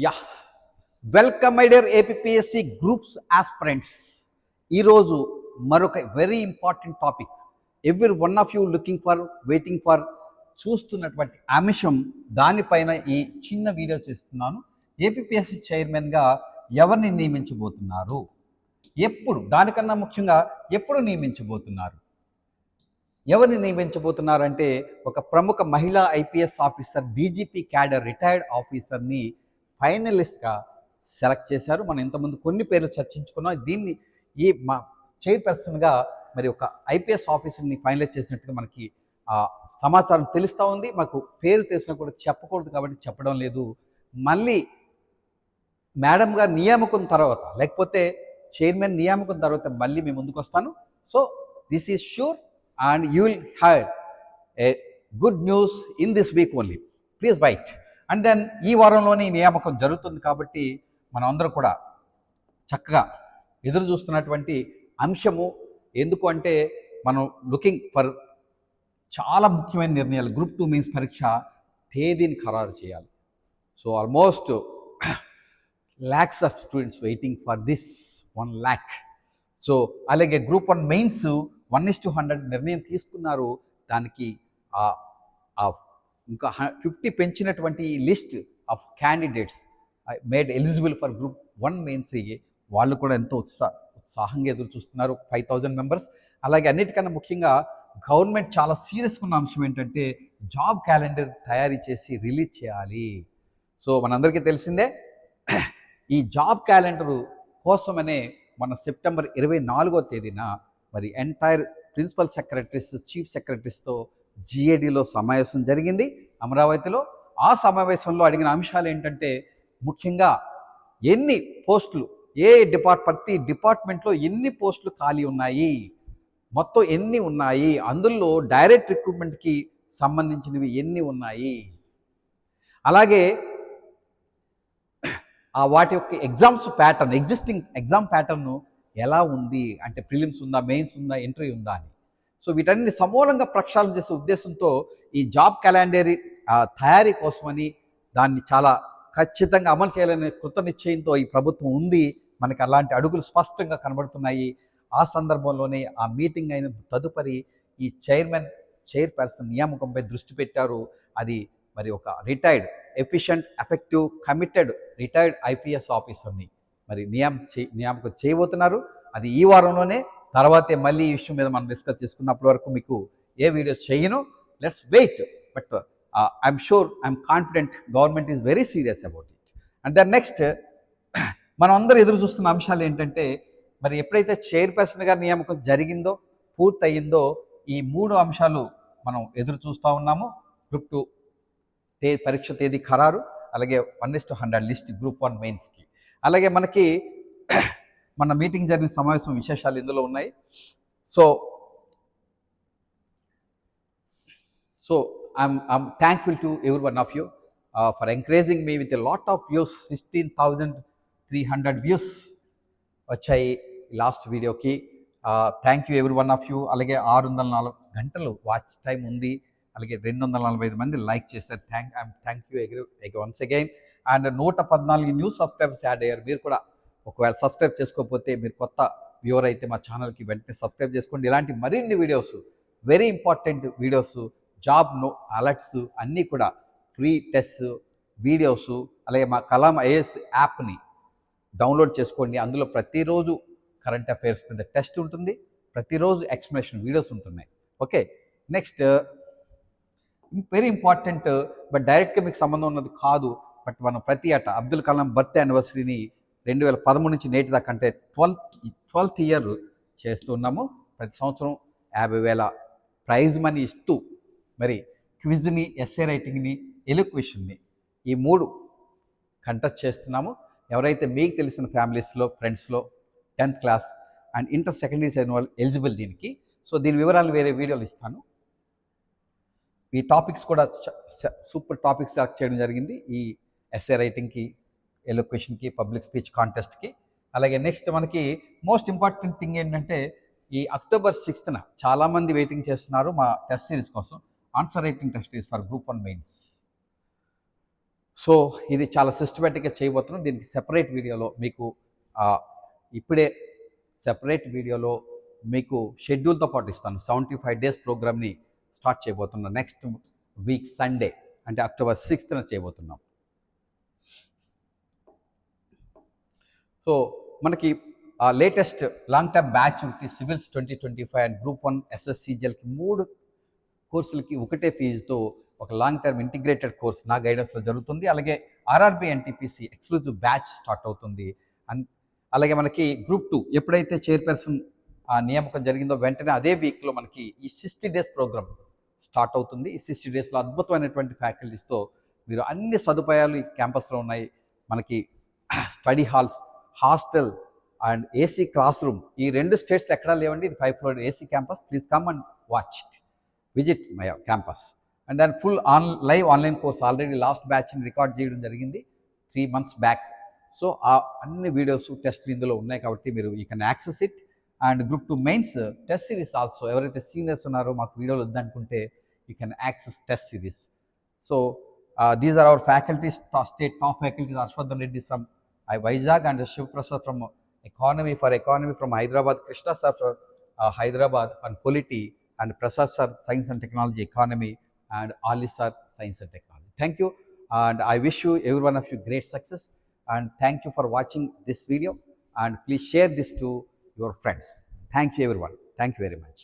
Yeah welcome my dear APSC groups aspirants. ఈరోజు మరొక very important topic, every one of you looking for, waiting for, చూస్తున్నటువంటి అంశం. దానిపైన ఈ చిన్న వీడియో చేస్తున్నాను. ఏపీఎస్సి చైర్మన్గా ఎవరిని నియమించబోతున్నారు, ఎప్పుడు, దానికన్నా ముఖ్యంగా ఎప్పుడు నియమించబోతున్నారు? ఎవరిని నియమించబోతున్నారంటే ఒక ప్రముఖ మహిళా IPS officer, DGP cadre retired ఆఫీసర్ని ఫైనలిస్ట్గా సెలెక్ట్ చేశారు. మనం ఇంతకుముందు కొన్ని పేర్లు చర్చించుకున్నాం. దీన్ని ఈ మా చైర్పర్సన్గా మరి ఒక ఐపీఎస్ ఆఫీసర్ని ఫైనలైజ్ చేసినట్టుగా మనకి సమాచారం తెలుస్తూ ఉంది. మాకు పేరు తెలిసినా కూడా చెప్పకూడదు కాబట్టి చెప్పడం లేదు. మళ్ళీ మేడం గారు నియామకం తర్వాత, లేకపోతే చైర్మన్ నియామకం తర్వాత మళ్ళీ మేము ముందుకు వస్తాను. So this is sure and you will have a good news in this week only. Please wait. And then ఈ వారంలోనే నియామకం జరుగుతుంది కాబట్టి మనం అందరూ కూడా చక్కగా ఎదురు చూస్తున్నటువంటి అంశము. ఎందుకు అంటే మనం లుకింగ్ ఫర్ చాలా ముఖ్యమైన నిర్ణయాలు. గ్రూప్ 2 మెయిన్స్ పరీక్ష తేదీని ఖరారు చేయాలి. So almost lakhs of students waiting for this 1 lakh. So అలాగే గ్రూప్ 1 మెయిన్స్ 1:100 నిర్ణయం తీసుకున్నారు. దానికి ఇంకా 50 పెంచినటువంటి list of candidates made eligible for group 1 mains వాళ్ళు కూడా ఎంతో ఉత్సాహంగా ఎదురు చూస్తున్నారు. 5,000 మెంబర్స్. అలాగే అన్నిటికన్నా ముఖ్యంగా గవర్నమెంట్ చాలా సీరియస్గా ఉన్న అంశం ఏంటంటే జాబ్ క్యాలెండర్ తయారీ చేసి రిలీజ్ చేయాలి. సో మనందరికీ తెలిసిందే, ఈ జాబ్ క్యాలెండరు కోసమనే మన సెప్టెంబర్ 24వ తేదీన మరి ఎంటైర్ ప్రిన్సిపల్ సెక్రటరీస్, చీఫ్ సెక్రటరీస్తో జిఏడిలో సమావేశం జరిగింది అమరావతిలో. ఆ సమావేశంలో అడిగిన అంశాలు ఏంటంటే ముఖ్యంగా ఎన్ని పోస్టులు, ప్రతి డిపార్ట్మెంట్లో ఎన్ని పోస్టులు ఖాళీ ఉన్నాయి, మొత్తం ఎన్ని ఉన్నాయి, అందులో డైరెక్ట్ రిక్రూట్మెంట్కి సంబంధించినవి ఎన్ని ఉన్నాయి, అలాగే వాటి యొక్క exams pattern, existing exam pattern ఎలా ఉంది, అంటే ప్రిలిమ్స్ ఉందా, మెయిన్స్ ఉందా, ఇంటర్వ్యూ ఉందా అని. సో వీటన్ని సమూలంగా ప్రక్షాళన చేసే ఉద్దేశంతో ఈ జాబ్ క్యాలెండర్ తయారీ కోసమని, దాన్ని చాలా ఖచ్చితంగా అమలు చేయాలనే కృత నిశ్చయంతో ఈ ప్రభుత్వం ఉంది. మనకి అలాంటి అడుగులు స్పష్టంగా కనబడుతున్నాయి. ఆ సందర్భంలోనే ఆ మీటింగ్ అయిన తదుపరి ఈ చైర్పర్సన్ నియామకంపై దృష్టి పెట్టారు. అది మరి ఒక retired, efficient, effective, committed retired IPS ఆఫీసర్ని మరి నియామకం చేయబోతున్నారు. అది ఈ వారంలోనే. తర్వాతే మళ్ళీ ఈ విషయం మీద మనం డిస్కస్ చేసుకున్నప్పటి వరకు మీకు ఏ వీడియోస్ చేయను. Let's wait. But I'm sure, I'm confident government is very serious about it. And then next మనం అందరూ ఎదురు చూస్తున్న అంశాలు ఏంటంటే, మరి ఎప్పుడైతే చైర్పర్సన్గా నియామకం జరిగిందో, పూర్తయిందో, ఈ 3 అంశాలు మనం ఎదురు చూస్తూ ఉన్నాము. గ్రూప్ 2 పరీక్ష తేదీ ఖరారు, అలాగే 1:100 లిస్ట్ గ్రూప్ 1 మెయిన్స్కి. అలాగే మనకి మన మీటింగ్ జరిగిన సమావేశం విశేషాలు ఇందులో ఉన్నాయి. So I'm thankful to every one of you for encouraging me with a lot of views. 16,300 views వచ్చాయి లాస్ట్ వీడియోకి. Thank you every one of you. అలాగే 604 గంటలు వాచ్ టైం ఉంది. అలాగే 245 మంది లైక్ చేశారు. Thank you once again. And 114 new subscribers add అయ్యారు. మీరు కూడా ఒకవేళ సబ్స్క్రైబ్ చేసుకోకపోతే, మీరు కొత్త వ్యూవర్ అయితే మా ఛానల్కి వెంటనే సబ్స్క్రైబ్ చేసుకోండి. ఇలాంటి మరిన్ని videos, very important videos, job alerts అన్నీ కూడా, ఫ్రీ టెస్ట్ వీడియోస్, అలాగే మా కలాం ఐఏఎస్ యాప్ని డౌన్లోడ్ చేసుకోండి. అందులో ప్రతిరోజు కరెంట్ అఫైర్స్ మీద టెస్ట్ ఉంటుంది, ప్రతిరోజు ఎక్స్ప్లెనేషన్ వీడియోస్ ఉంటున్నాయి. Okay, next very important, but డైరెక్ట్గా మీకు సంబంధం ఉన్నది కాదు. బట్ మనం ప్రతి ఏటా అబ్దుల్ కలాం బర్త్డే యానివర్సరీని 2013 నుంచి నేటి దాకా, అంటే 12th ఇయర్ చేస్తున్నాము. ప్రతి సంవత్సరం 50,000 ప్రైజ్ మనీ ఇస్తూ మరి క్విజ్ని, ఎస్ఏ రైటింగ్ని, ఎలిక్వేషన్ని, ఈ 3 కండక్ట్ చేస్తున్నాము. ఎవరైతే మీకు తెలిసిన ఫ్యామిలీస్లో, ఫ్రెండ్స్లో 10th class and inter secondary చదివిన వాళ్ళు ఎలిజిబుల్ దీనికి. సో దీని వివరాలు వేరే వీడియోలు ఇస్తాను. ఈ టాపిక్స్ కూడా సూపర్ టాపిక్స్ సెలెక్ట్ చేయడం జరిగింది, ఈ ఎస్ఏ రైటింగ్కి, ఎలోక్వేషన్కి, పబ్లిక్ స్పీచ్ కాంటెస్ట్కి. అలాగే నెక్స్ట్ మనకి మోస్ట్ ఇంపార్టెంట్ థింగ్ ఏంటంటే, ఈ అక్టోబర్ 6th చాలామంది వెయిటింగ్ చేస్తున్నారు మా టెస్ట్ సిరీస్ కోసం. Answer writing test series for group 1 mains. So ఇది చాలా సిస్టమేటిక్గా చేయబోతున్నాం. దీనికి సెపరేట్ వీడియోలో మీకు ఇప్పుడే సెపరేట్ వీడియోలో మీకు షెడ్యూల్తో పాటు ఇస్తాను. 75 డేస్ ప్రోగ్రామ్ని స్టార్ట్ చేయబోతున్నాం. నెక్స్ట్ వీక్ సండే అంటే అక్టోబర్ 6th చేయబోతున్నాం. సో మనకి లేటెస్ట్ లాంగ్ టర్మ్ బ్యాచ్ ఒకటి సివిల్స్ 2025 అండ్ గ్రూప్ 1 SSCGLకి 3 కోర్సులకి ఒకటే ఫీజుతో ఒక లాంగ్ టర్మ్ ఇంటిగ్రేటెడ్ కోర్స్ నా గైడెన్స్లో జరుగుతుంది. అలాగే RRB NTPC exclusive batch start అవుతుంది. అలాగే మనకి గ్రూప్ 2 ఎప్పుడైతే చైర్పర్సన్ నియామకం జరిగిందో వెంటనే అదే వీక్లో మనకి ఈ 60 డేస్ ప్రోగ్రామ్ స్టార్ట్ అవుతుంది. ఈ 60 డేస్లో అద్భుతమైనటువంటి ఫ్యాకల్టీస్తో మీరు అన్ని సదుపాయాలు ఈ క్యాంపస్లో ఉన్నాయి. మనకి study halls, hostel and AC class room ఈ 2 స్టేట్స్లో ఎక్కడా లేవండి. ఇది 5 floor AC campus. Please come and watch it, visit my campus. And దాని full live online course already last బ్యాచ్ని రికార్డ్ చేయడం జరిగింది 3 months బ్యాక్. సో ఆ అన్ని వీడియోస్ టెస్ట్లు ఇందులో ఉన్నాయి కాబట్టి మీరు you can access it. And group 2 mains test series also, ఎవరైతే సీనియర్స్ ఉన్నారో మాకు వీడియోలు వద్దనుకుంటే you can access test series. So these are our faculties, state top faculties. Harshavardhan Reddy from Vizag and Shiv Prasad from economy from Hyderabad, Krishna sir from Hyderabad and Polity, and Prasad sir science and technology economy, and Ali sir science and technology. Thank you, and I wish you every one of you great success, and thank you for watching this video, and please share this to your friends. Thank you everyone. Thank you very much.